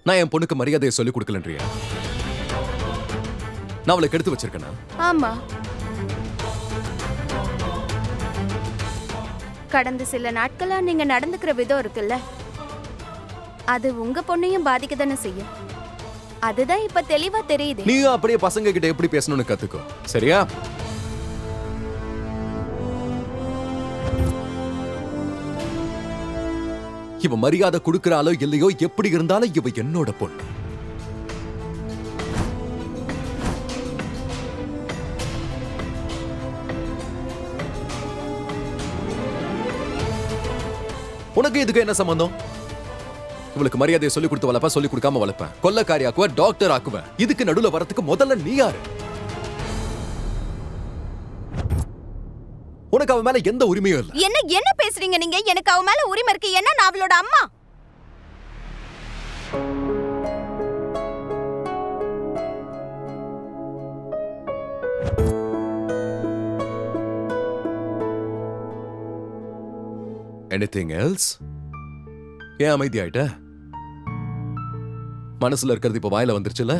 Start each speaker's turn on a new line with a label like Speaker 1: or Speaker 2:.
Speaker 1: நான் என் பொண்ணுக்கு மரியாதையை சொல்லிக் கொடுக்கலன்றியா? நான் அவளை கெடுத்து வச்சிருக்கேனா?
Speaker 2: ஆமா, கடந்த சில நாட்களா நீங்க நடந்துக்கிற விதம் இருக்குல்ல, அது உங்க பொண்ணையும் பாதிக்க தானே செய்யும். அதுதான் இப்ப தெளிவா தெரியுது.
Speaker 1: நீயும் அப்படியே பசங்க கிட்ட எப்படி பேசணும்னு கத்துக்கோ, சரியா? இவ மரியாதை கொடுக்கறாளோ இல்லையோ, எப்படி இருந்தாலும் இவ என்னோட பொண்ணு. உனக்கு இதுக்கு என்ன சம்பந்தம்? இவளுக்கு மரியாதையை சொல்லிக் கொடுத்து வளர்ப்பா, சொல்லிக் கொடுக்காம வளர்ப்பேன். கொல்லக்காரி ஆக்குவ, டாக்டர் ஆக்குவேன். இதுக்கு நடுவுல வரதுக்கு முதல்ல நீ யாரு? உனக்கு அவன் மேல எந்த உரிமையும் இல்ல.
Speaker 2: என்ன பேசுறீங்க நீங்க? எனக்கு அவ மேல உரிமை இருக்கு. ஏன்னா நான் அவளோட அம்மா.
Speaker 1: Anything else? ஏன் அமைதியாயிட்ட? மனசுல இருக்கிறது இப்ப வாயில வந்துருச்சுல?